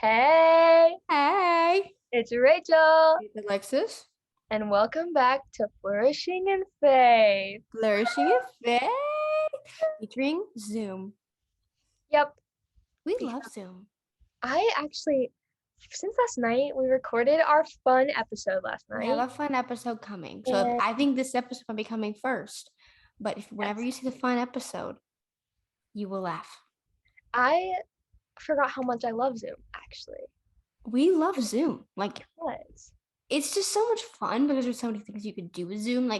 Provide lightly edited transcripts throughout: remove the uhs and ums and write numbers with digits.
Hey, Hey, it's Rachel, it's Alexis. and welcome back to Flourishing in Faith. Flourishing in Faith, featuring Zoom. Yep, We because love Zoom. I actually, since last night, we recorded our fun episode last We have night. a fun episode coming. So And I think this episode will be coming first. But whenever yes, you see the fun episode, you will laugh. I forgot how much I love Zoom, actually. We love Zoom. Because It's just so much fun because there's so many things you could do with Zoom.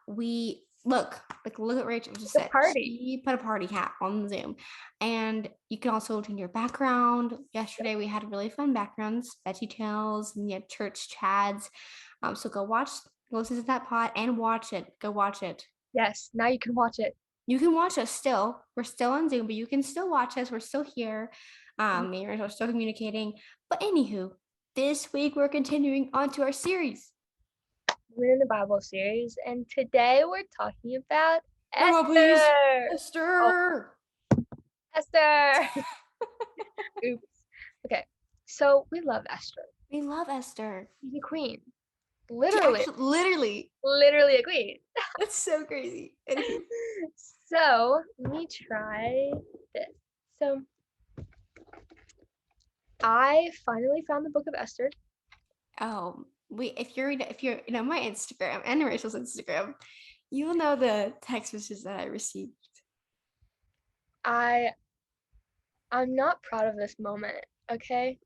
We look at Rachel just it's a said party. she put a party hat on Zoom, and you can also change your background. Yesterday we had really fun backgrounds, Veggie Tales, and you had church chads. So go listen to that pod and watch it. Go watch it. Yes, now you can watch it. You can watch us still. We're still on Zoom, but you can still watch us. We're still here. Me and Rachel are still communicating. But anywho, this week we're continuing on to our series. We're in the Bible series, and today we're talking about Drum roll, please. Esther. Oh, Esther. Esther. Oops. Okay, so we love Esther. We love Esther. She's a queen. She Literally, actually, literally. literally a queen. That's so crazy. Anywho. So let me try this. So I finally found the book of Esther. Oh, if you're my Instagram and Rachel's Instagram, you will know the text messages that I received. I'm not proud of this moment, okay?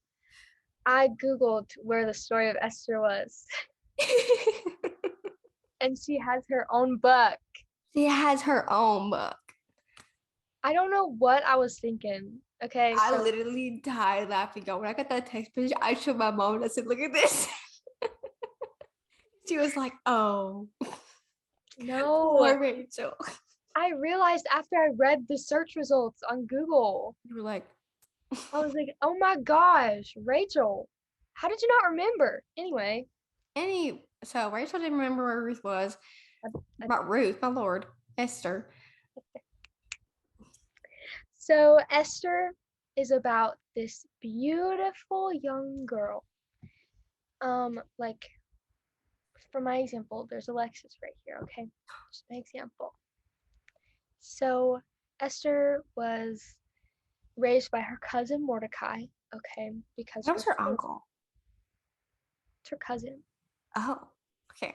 I Googled where the story of Esther was, and she has her own book. She has her own book. I don't know what I was thinking. Okay, I so literally died laughing. When I got that text message, I showed my mom and I said, "Look at this." She was like, "Oh, no, poor Rachel." I realized after I read the search results on Google, You were like, I was like, oh my gosh, Rachel, how did you not remember? Anyway, so Rachel didn't remember where Ruth was. I- About Ruth, my lord, Esther. so Esther is about this beautiful young girl. Like for my example, there's Alexis right here, okay? Just my example. So Esther was raised by her cousin Mordecai, okay, because That was her uncle. it's her cousin, Oh, okay.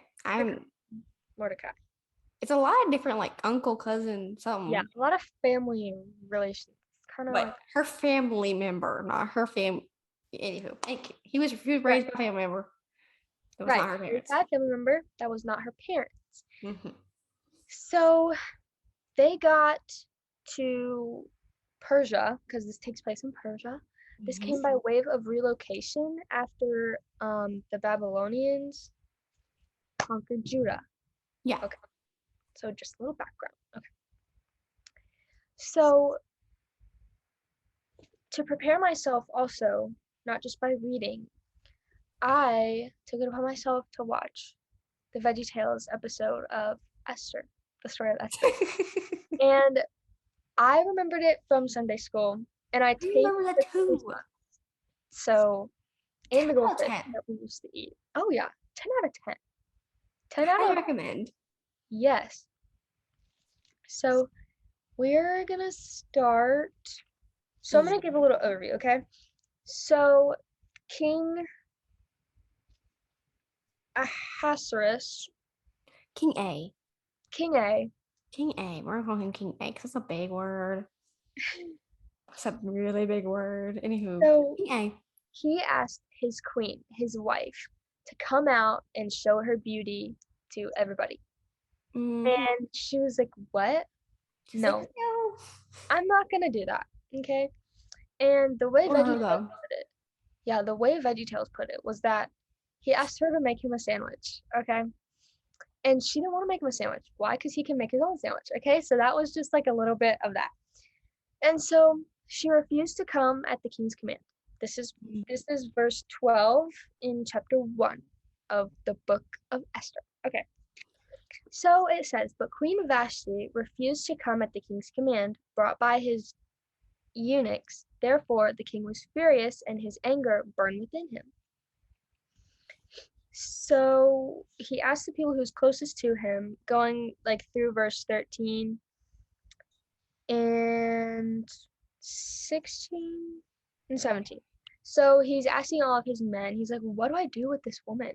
Mordecai. It's a lot of different uncle, cousin, Yeah, something. a lot of family relations. Kind of like But her family member, not her family. Anywho, he was right, raised by a family member. It was right. not her Raised parents. by a family member that was not her parents. Mhm. So they got to Persia because this takes place in Persia. This Mhm. came by way of relocation after the Babylonians conquered Judah. Yeah. Okay, so just a little background. Okay, so to prepare myself also, not just by reading, I took it upon myself to watch the VeggieTales episode of Esther, the story of Esther. And I remembered it from Sunday school, and I I remember tasted that the too. so in 10 the out of goldfish 10. that we used to eat. Oh yeah, 10 out of 10. 10 out I of recommend. yes. So we're gonna start. So I'm gonna give a little overview, okay? So King Ahasuerus, King A. King A, King A. We're calling him King A because it's a big word. It's a really big word. Anywho, so King A. he asked his queen, his wife, to come out and show her beauty to everybody. Mhm. And she was like, what? She's like, No, no. I'm not gonna do that. Okay. And the way For her VeggieTales though. put it, yeah, the way VeggieTales put it was that he asked her to make him a sandwich. Okay. And she didn't want to make him a sandwich. Why? Because he can make his own sandwich. Okay. So that was just like a little bit of that. And so she refused to come at the king's command. This is Mhm. this is verse 12 in chapter 1 of the book of Esther. Okay. So it says, but Queen Vashti refused to come at the king's command, brought by his eunuchs, Therefore, the king was furious, and his anger burned within him. So he asked the people who's closest to him, going like through verse 13 and 16 and 17. So he's asking all of his men, he's like, what do I do with this woman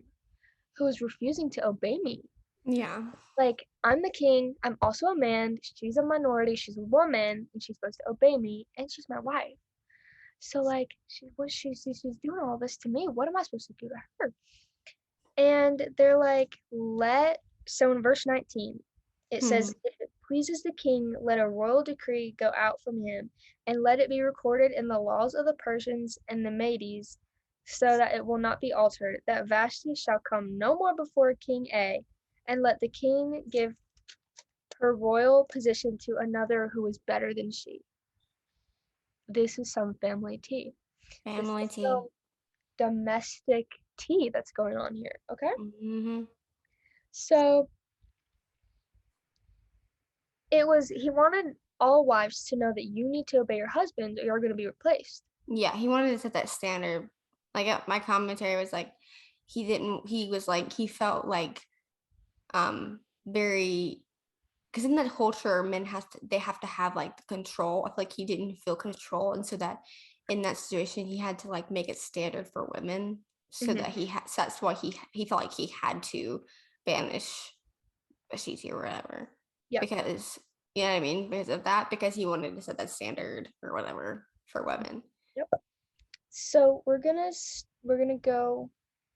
who is refusing to obey me? Yeah. Like, I'm the king, I'm also a man, she's a minority, she's a woman, and she's supposed to obey me, and she's my wife. So like, she's doing all this to me. What am I supposed to do to her? And they're like, so in verse 19, it says, if it pleases the king, let a royal decree go out from him, and let it be recorded in the laws of the Persians and the Medes, so that it will not be altered, that Vashti shall come no more before King A, and let the king give her royal position to another who is better than she. This is some family tea. Family This is tea. some domestic tea that's going on here, okay? So he wanted all wives to know that you need to obey your husband or you're going to be replaced. Yeah, he wanted to set that standard. Like my commentary was like, he felt like very, because in that culture they have to have like the control. I feel like he didn't feel control, and so that in that situation he had to like make it standard for women, so that so that's why he felt like he had to banish Ashiti or whatever. Yeah. Because you know what I mean? Because of that, because he wanted to set that standard or whatever for women. Yep. So we're gonna go,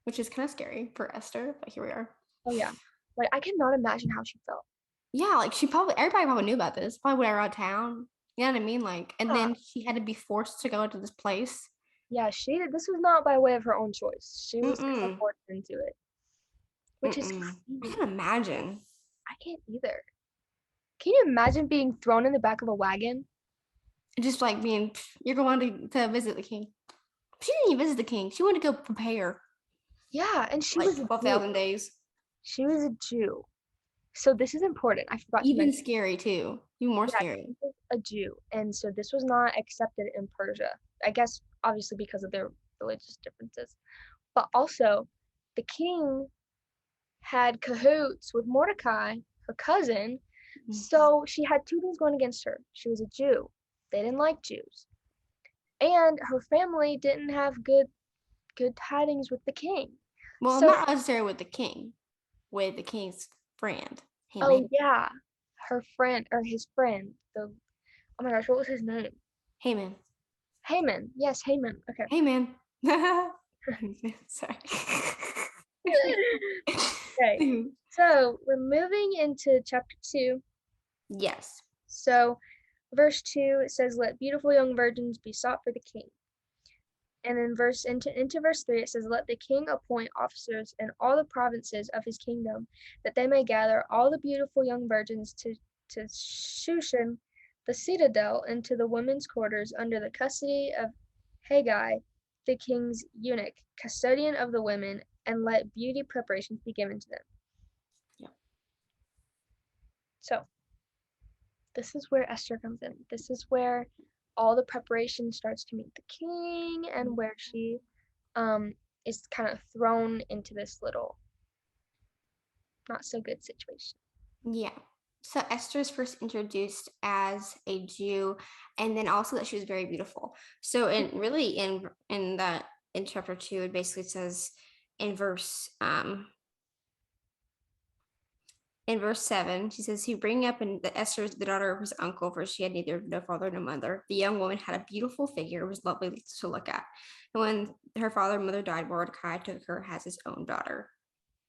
which is kind of scary for Esther, but here we are. Oh yeah. Like, I cannot imagine how she felt. Yeah, like everybody probably knew about this. Probably went around town. You know what I mean? Like, and then she had to be forced to go into this place. Yeah, this was not by way of her own choice. She was kind of forced into it. Which is crazy. I can't imagine. I can't either. Can you imagine being thrown in the back of a wagon? Just like you're going to visit the king. She didn't even visit the king. She wanted to go prepare. Yeah, and she like was 12,000 days. She was a Jew. So this is important. I forgot to mention. Even scary too. Even more scary. She was a Jew, and so this was not accepted in Persia. I guess obviously because of their religious differences, but also the king had cahoots with Mordecai, her cousin. So she had two things going against her. She was a Jew. They didn't like Jews, and her family didn't have good tidings with the king. Well, so, not necessarily with the king, with the king's friend. Haman. Oh yeah, her friend or his friend. Oh my gosh, what was his name? Haman. Haman. Yes, Haman. Okay. Haman. Sorry. Okay. So we're moving into chapter 2. Yes. So verse 2, it says, let beautiful young virgins be sought for the king. And in into verse 3, it says, let the king appoint officers in all the provinces of his kingdom, that they may gather all the beautiful young virgins to Shushan, the citadel, into the women's quarters under the custody of Haggai, the king's eunuch, custodian of the women, and let beauty preparations be given to them. Yeah. So this is where Esther comes in. This is where all the preparation starts to meet the king, and where she is kind of thrown into this little not so good situation. Yeah. So Esther is first introduced as a Jew, and then also that she was very beautiful. So in chapter 2, it basically says in verse 7, she says, he bring up and the Esther is the daughter of his uncle, for she had neither no father nor mother. The young woman had a beautiful figure, was lovely to look at. And when her father and mother died, Mordecai took her as his own daughter.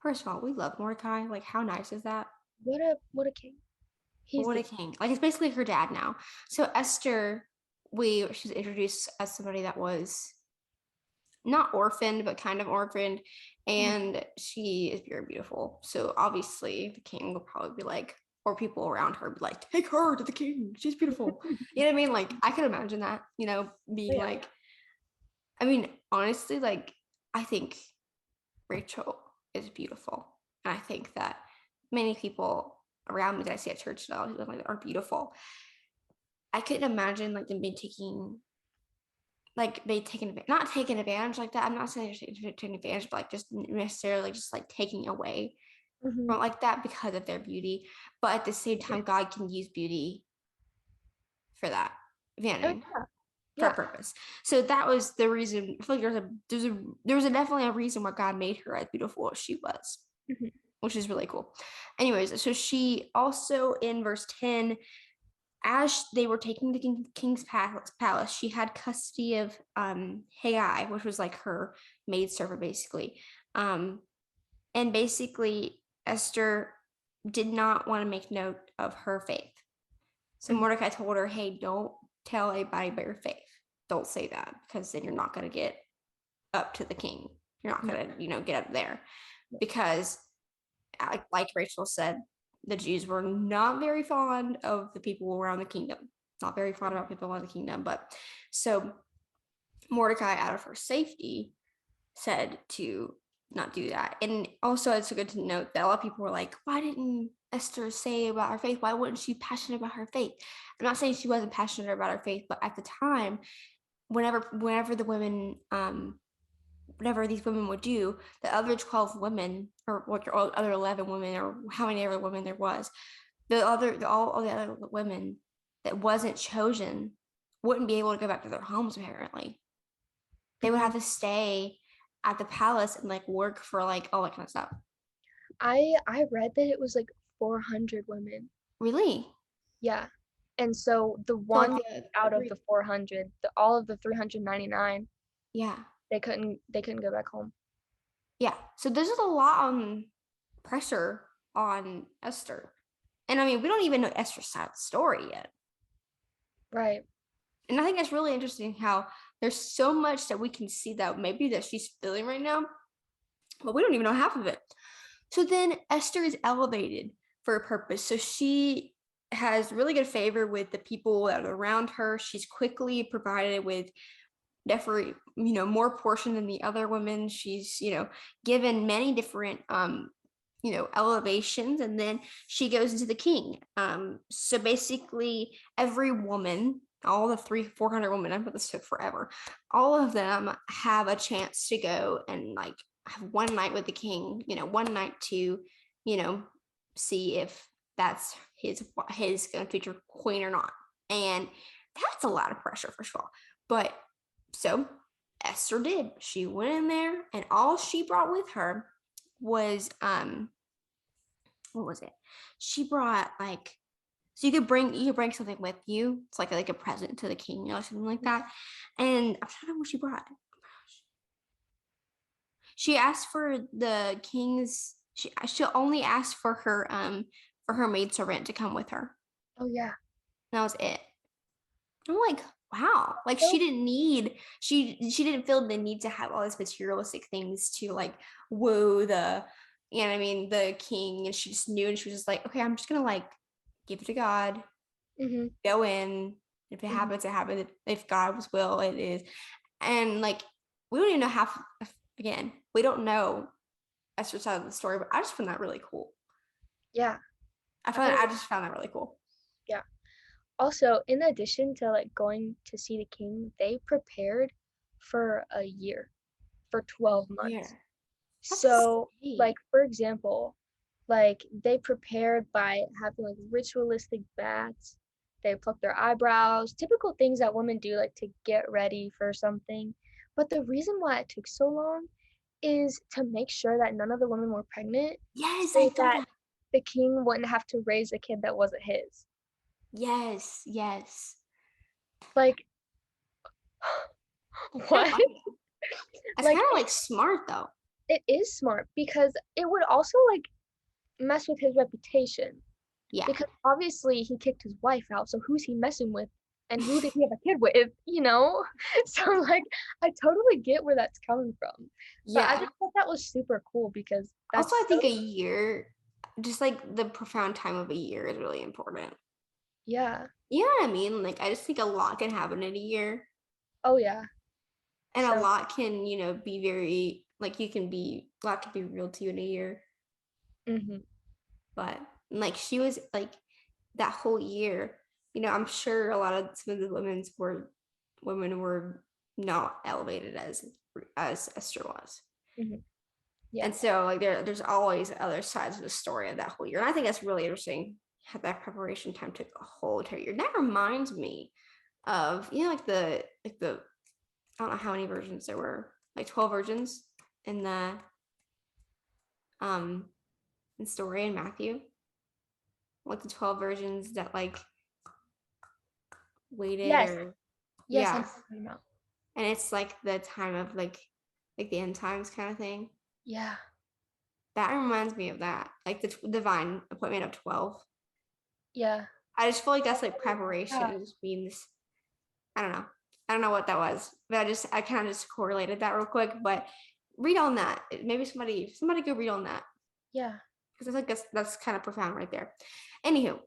First of all, we love Mordecai. Like, how nice is that? What a king. What a king. Like, it's basically her dad now. So Esther, she's introduced as somebody that was not orphaned, but kind of orphaned, and she is very beautiful. So obviously the king will probably be like, or people around her be like, take her to the king, she's beautiful. You know what I mean? Like, I could imagine that, being like, I mean, honestly, like, I think Rachel is beautiful, and I think that many people around me that I see at church now who are beautiful. I couldn't imagine like them being taking like they not taking advantage like that. I'm not saying they're taking advantage, but like just necessarily just like taking away Mm-hmm. from like that because of their beauty. But at the same time, God can use beauty for that, Oh vanity, yeah, for a yeah. purpose. So that was the reason. I feel like there was definitely a reason why God made her as beautiful as she was, Mm-hmm. which is really cool. Anyways, so she also in verse 10, as they were taking the king's palace, she had custody of Haggai, which was like her maidservant, basically. And basically, Esther did not want to make note of her faith. So Mm-hmm. Mordecai told her, hey, don't tell anybody about your faith. Don't say that because then you're not going to get up to the king. You're not going to, get up there because, like Rachel said, the Jews were not very fond of the people around the kingdom. Not very fond about people around the kingdom. But so Mordecai, out of her safety, said to not do that. And also, it's good to note that a lot of people were like, why didn't Esther say about her faith? Why wasn't she passionate about her faith? I'm not saying she wasn't passionate about her faith, but at the time, whenever the women, whatever these women would do, the other 12 women, or what other 11 women, or how many other women there was, all the other women that wasn't chosen wouldn't be able to go back to their homes, apparently. They would Mm-hmm. have to stay at the palace and like work for like all that kind of stuff. I read that it was like 400 women. Really? Yeah. And so the So like one out of the 400, all of the 399, yeah. they couldn't go back home. Yeah. So there's just a lot on pressure on Esther. And I mean, we don't even know Esther's side of the story yet. Right. And I think it's really interesting how there's so much that we can see that maybe that she's feeling right now, but we don't even know half of it. So then Esther is elevated for a purpose. So she has really good favor with the people that are around her. She's quickly provided with definitely, more portion than the other women. She's, given many different elevations, and then she goes into the king. So basically every woman, all the 400 women, I bet this took forever, all of them have a chance to go and like have one night with the king, one night to, see if that's his future queen or not. And that's a lot of pressure, first of all. But so Esther did. She went in there, and all she brought with her was what was it? She brought like, so you could bring something with you. It's like a present to the king or something like that. And I'm trying to remember what she brought. She asked for the king's. She'll only ask for her maidservant to come with her. Oh yeah. That was it. I'm like, wow, like So she didn't feel the need to have all these materialistic things to like woo the, I mean, the king. And she just knew, and she was just like, okay, I'm just gonna like give it to God, mm-hmm. go in. If it Mm-hmm. happens, it happens. If God was will, it is. And like, we don't even know half. Again, we don't know Esther's side of the story, but I just found that really cool. Yeah. I just found that really cool. Yeah. Also, in addition to like going to see the king, they prepared for a year, for 12 Yeah, months. that's So, insane. like for example, like they prepared by having like ritualistic baths. They pluck their eyebrows, typical things that women do like to get ready for something. But the reason why it took so long is to make sure that none of the women were pregnant Yes, I so saw that that. the king wouldn't have to raise a kid that wasn't his. Yes, yes. Like, It's kind of what? funny. It's Like, kind of like smart though. it is smart because it would also like mess with his reputation. Yeah. Because obviously he kicked his wife out, so who's he messing with? And who did he have a kid with? So like I totally get where that's coming from. But I Yeah. just thought that was super cool because Also, I that's think a so year, just like the profound time of a year is really important. yeah. You know what I mean? Like, I just think a lot can happen in a year, Oh yeah. and a So lot can, be very, like, a lot can be real to you in a year. mhm. But, like, she was, like, that whole year, I'm sure a lot of some of the women were not elevated as Esther was. Yeah. And so like there's always other sides of the story of that whole year. And I think that's really interesting how that preparation time took a whole entire year. That reminds me of, like the I don't know how many versions there were, like 12 versions in the in story in Matthew. Like the 12 versions that like waited Yes. or Yes, yeah. I know what you're talking about. And it's like the time of like the end times kind of thing. Yeah. That reminds me of that, like the divine appointment of 12. Yeah. I just feel like that's like preparation. It just means I don't know what that was, but I kind of just correlated that real quick. But read on that. Maybe somebody go read on that. Yeah. Because I think that's kind of profound right there. Anywho,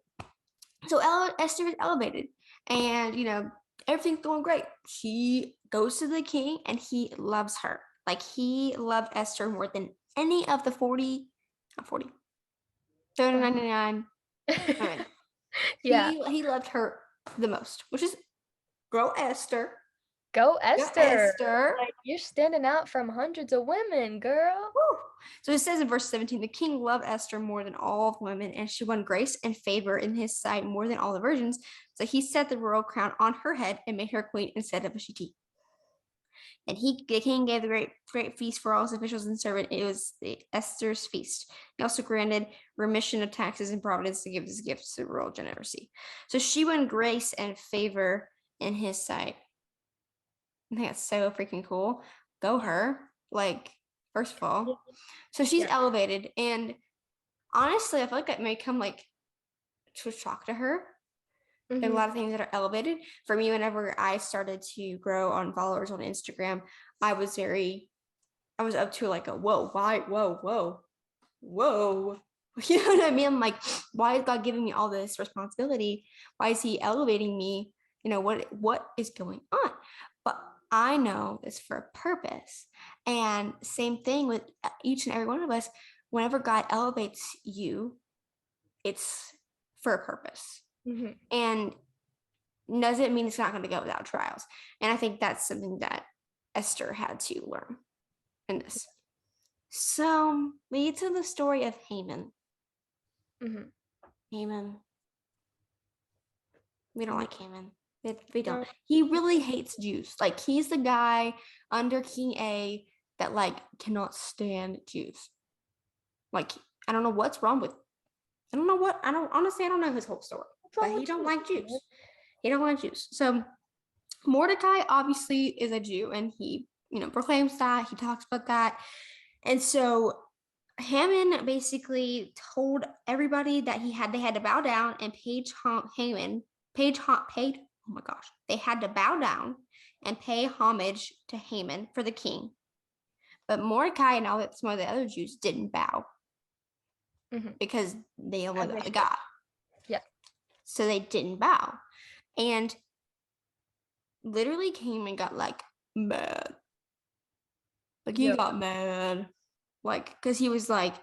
so Esther is elevated, and everything's going great. She goes to the king, and he loves her. Like he loved Esther more than any of the 399. Yeah. He loved her the most, which is girl Esther. Go Esther. Esther. Like you're standing out from hundreds of women, girl. Woo. So it says in verse 17, the king loved Esther more than all of women, and she won grace and favor in his sight more than all the virgins. So he set the royal crown on her head and made her queen instead of Vashti. And the king gave the great feast for all his officials and servants. It was Esther's feast. He also granted remission of taxes and providence to give his gifts to royal generosity. So she won grace and favor in his sight. I think that's so freaking cool. Go her. Like, first of all. So she's elevated. And honestly, I feel like that may come like to a shock to her. There are a lot of things that are elevated. For me, whenever I started to grow on followers on Instagram, I was up to like a whoa. You know what I mean? I'm like, why is God giving me all this responsibility? Why is he elevating me? What is going on? But I know it's for a purpose. And same thing with each and every one of us. Whenever God elevates you, it's for a purpose. And doesn't mean it's not going to go without trials. And I think that's something that Esther had to learn in this. So we get to the story of Haman. Haman. We don't like Haman. We don't. He really hates Jews. Like he's the guy under King A that like cannot stand Jews. Like I don't know what's wrong with. I don't know his whole story. But he don't like Jews. He don't like Jews. So Mordecai obviously is a Jew, and he proclaims that. He talks about that, and so Haman basically told everybody that they had to bow down and oh my gosh, they had to bow down and pay homage to Haman for the king. But Mordecai and some of the other Jews didn't bow because they only got God. Yeah. So they didn't bow. And literally came and got like mad. Like he got mad. Like, because he was like,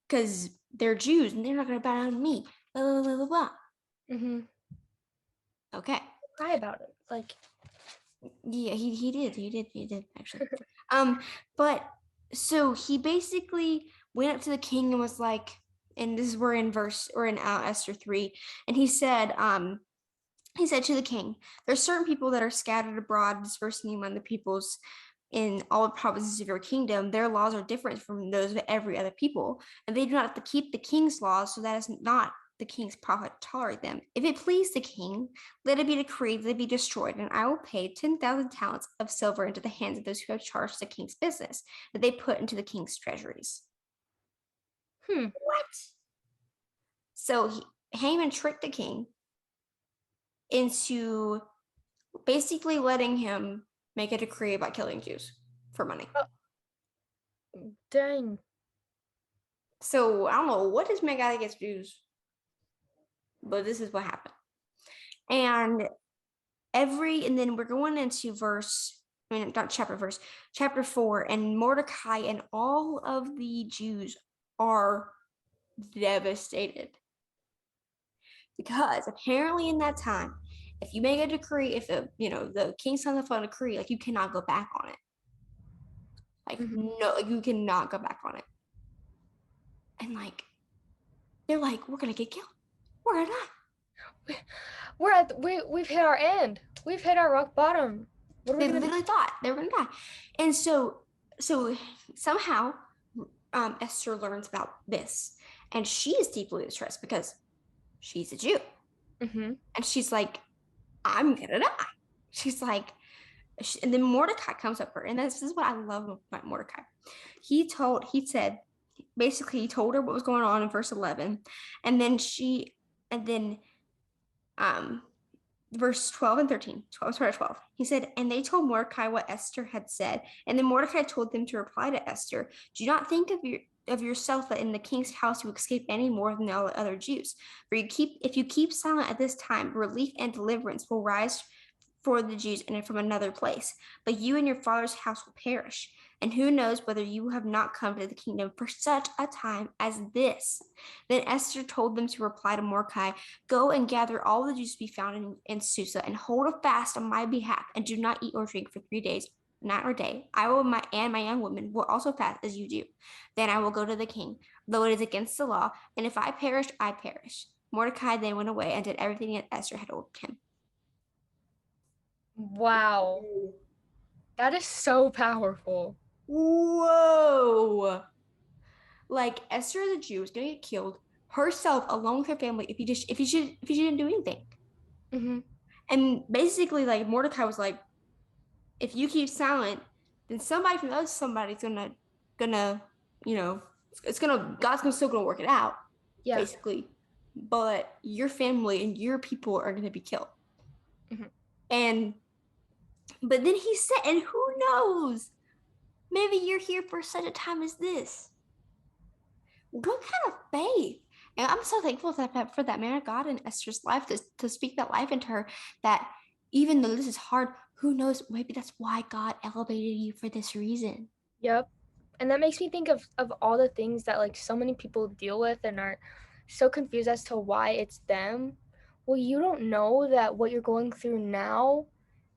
because they're Jews and they're not going to bow down to me. Blah, blah, blah, blah. Okay. Cry about it. Like, yeah, he did actually. But so he basically went up to the king and was like, and this is we're in Esther 3, and he said to the king, there's certain people that are scattered abroad, dispersing among the peoples in all the provinces of your kingdom. Their laws are different from those of every other people, and they do not have to keep the king's laws, so that is not the king's profit to tolerate them. If it please the king, let it be decreed that they be destroyed, and I will pay 10,000 talents of silver into the hands of those who have charged the king's business, that they put into the king's treasuries. What? So Haman tricked the king into basically letting him make a decree about killing Jews for money. Dang. So I don't know what this man got against Jews, but this is what happened. And then we're going into chapter 4, and Mordecai and all of the Jews are devastated. Because apparently in that time, if you make a decree, if the king signs off on a decree, like you cannot go back on it. Like no, like, you cannot go back on it. And like they're like, we're gonna get killed. We're gonna die. We've hit our end. We've hit our rock bottom. What are we They gonna literally thought they were gonna die. And so somehow Esther learns about this, and she is deeply distressed because she's a Jew. And she's like, I'm gonna die. She's like, and then Mordecai comes up her, and this is what I love about Mordecai. He told her what was going on in verse 11, and then verse 12 and 13, 12. He said, and they told Mordecai what Esther had said, and then Mordecai told them to reply to Esther, do not think of yourself that in the king's house you escape any more than all the other Jews. For if you keep silent at this time, relief and deliverance will rise for the Jews and from another place, but you and your father's house will perish. And who knows whether you have not come to the kingdom for such a time as this. Then Esther told them to reply to Mordecai, go and gather all the Jews to be found in Susa and hold a fast on my behalf and do not eat or drink for 3 days, night or day. I will and my young women will also fast as you do. Then I will go to the king, though it is against the law, and if I perish, I perish. Mordecai then went away and did everything that Esther had ordered him. Wow. That is so powerful. Whoa. Like Esther the Jew was gonna get killed herself along with her family if she didn't do anything. And basically, like Mordecai was like, if you keep silent, then somebody from us, somebody's gonna God's still gonna work it out. Yeah. Basically. But your family and your people are gonna be killed. But then he said, and who knows? Maybe you're here for such a time as this. What kind of faith? And I'm so thankful for that man of God in Esther's life to speak that life into her, that even though this is hard, who knows, maybe that's why God elevated you for this reason. Yep. And that makes me think of all the things that like so many people deal with and are so confused as to why it's them. Well, you don't know that what you're going through now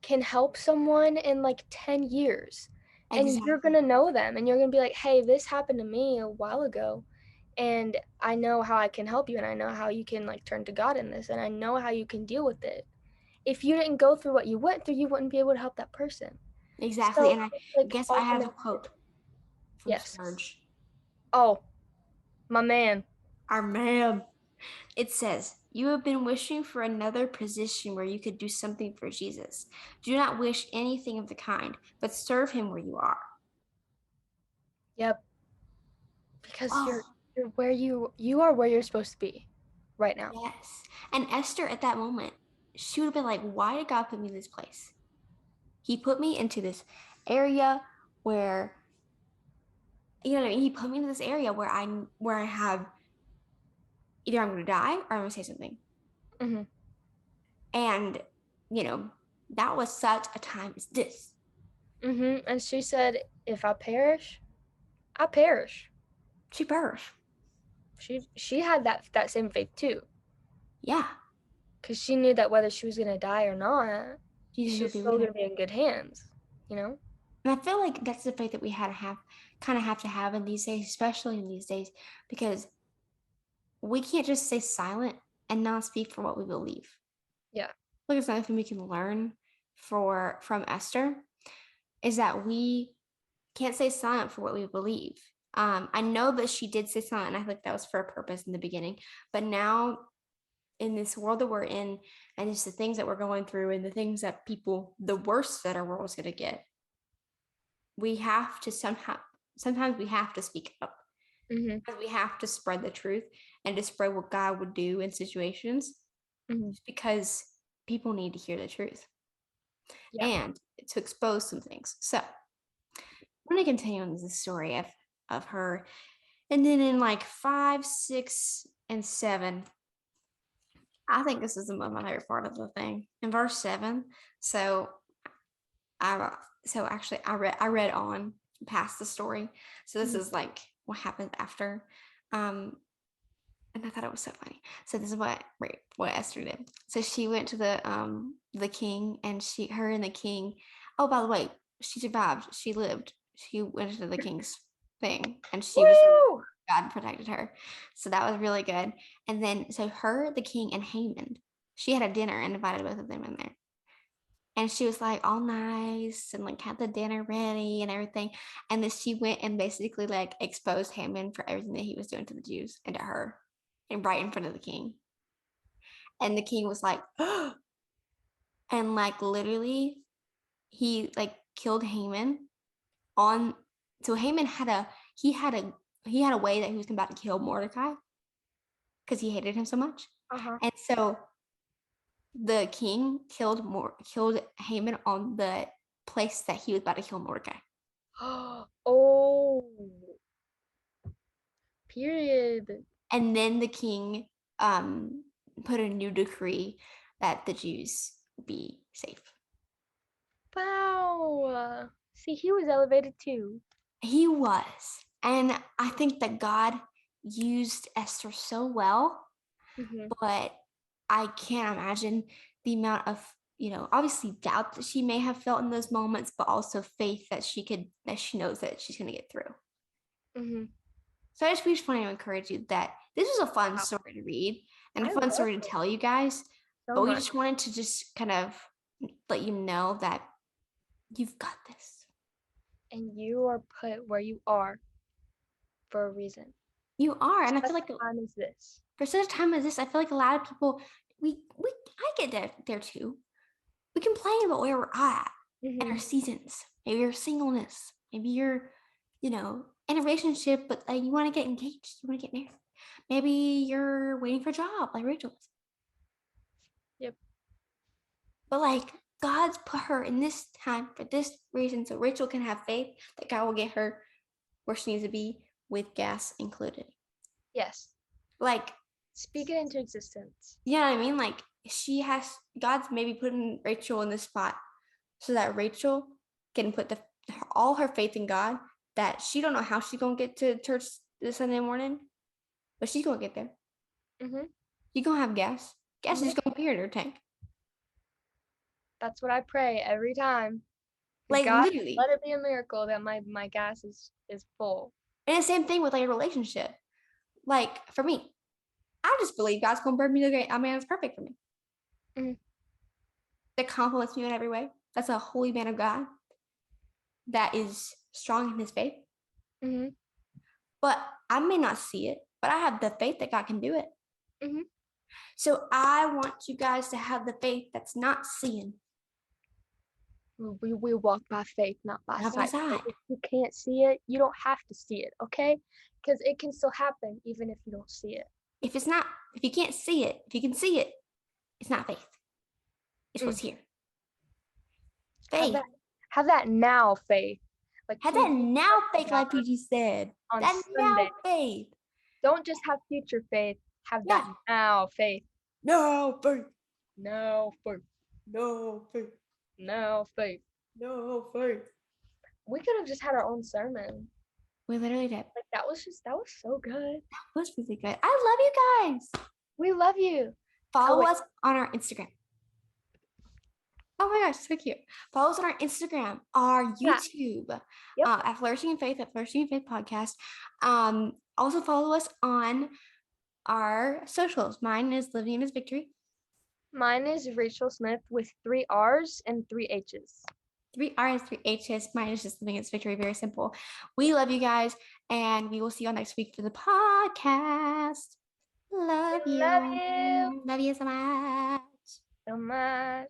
can help someone in like 10 years. Exactly. And you're going to know them and you're going to be like, hey, this happened to me a while ago. And I know how I can help you, and I know how you can like turn to God in this, and I know how you can deal with it. If you didn't go through what you went through, you wouldn't be able to help that person. Exactly. So, and I guess I have a quote from Serge. Oh, my man. Our man. It says, you have been wishing for another position where you could do something for Jesus. Do not wish anything of the kind, but serve him where you are. Yep. Because you're where you are where you're supposed to be right now. Yes. And Esther at that moment, she would have been like, why did God put me in this place? He put me into this area where, you know what I mean? He put me into this area where I have either I'm going to die or I'm going to say something. And, that was such a time as this. And she said, if I perish, I perish. She perished. She had that same faith too. Yeah. Because she knew that whether she was going to die or not, she was still going to be in good hands, And I feel like that's the faith that we kind of have to have in these days, especially in these days, because we can't just stay silent and not speak for what we believe. Yeah. Look, it's another thing we can learn from Esther is that we can't stay silent for what we believe. I know that she did say silent, and I think that was for a purpose in the beginning. But now, in this world that we're in, and just the things that we're going through, and the things that the worst that our world is going to get, we have to sometimes we have to speak up. We have to spread the truth and to spread what God would do in situations, because people need to hear the truth and to expose some things. So I'm going to continue on this story of her. And then in like 5, 6, and 7, I think this is my favorite part of the thing. In verse 7, so actually I read on past the story. So this is like what happens after. And I thought it was so funny. So this is what Esther did. So she went to the king, and her and the king. Oh, by the way, she survived. She lived. She went to the king's thing, and she was Woo! God protected her. So that was really good. And then so her, the king, and Haman. She had a dinner and invited both of them in there. And she was like all nice and like had the dinner ready and everything. And then she went and basically like exposed Haman for everything that he was doing to the Jews and to her, and right in front of the king. And the king was like, and like literally he like killed Haman on. So Haman had a way that he was about to kill Mordecai because he hated him so much. Uh-huh. And so the king killed Haman on the place that he was about to kill Mordecai. Oh. Period. And then the king put a new decree that the Jews be safe. Wow. See, he was elevated too. He was. And I think that God used Esther so well, but I can't imagine the amount of, obviously doubt that she may have felt in those moments, but also faith that she knows that she's going to get through. So we just want to encourage you that this was a fun story to read and a fun story to tell you guys. But we just wanted to just kind of let you know that you've got this. And you are put where you are for a reason. You are. And I feel like time is this. For such a time as this, I feel like a lot of people, I get there too. We complain about where we're at in our seasons. Maybe your singleness. Maybe you're, in a relationship, but you want to get engaged. You want to get married. Maybe you're waiting for a job, like Rachel was. Yep. But like God's put her in this time for this reason, so Rachel can have faith that God will get her where she needs to be with gas included. Yes. Like, speak it into existence. You know what I mean? Like God's maybe putting Rachel in this spot so that Rachel can put all her faith in God, that she don't know how she's going to get to church this Sunday morning, but she's going to get there. She's going to have gas. Gas is going to appear in her tank. That's what I pray every time. Like, God, literally. let it be a miracle that my gas is full. And the same thing with like a relationship. Like for me, I just believe God's going to bring me the great man that's perfect for me. That compliments me in every way. That's a holy man of God that is strong in his faith. But I may not see it, but I have the faith that God can do it. So I want you guys to have the faith that's not seeing. We walk by faith, not by sight. If you can't see it, you don't have to see it, okay? Because it can still happen even if you don't see it. If you can't see it, if you can see it, it's not faith. It's what's here. Faith. Have that now faith. Have that now faith, like PG said. That now faith. Don't just have future faith. Have that now faith. No faith. No faith. No faith. No faith. No faith. We could have just had our own sermon. We literally did. Like that was so good. That was really good. I love you guys. We love you. Follow us on our Instagram. Oh my gosh, so cute. Follow us on our Instagram, our YouTube, at Flourishing in Faith, at Flourishing in Faith Podcast. Also follow us on our socials. Mine is Living in His Victory. Mine is Rachel Smith with 3 R's and 3 H's. 3 R's, 3 H's. Mine is just Living in His Victory. Very simple. We love you guys, and we will see you all next week for the podcast. Love you. Love you. Love you so much. So much.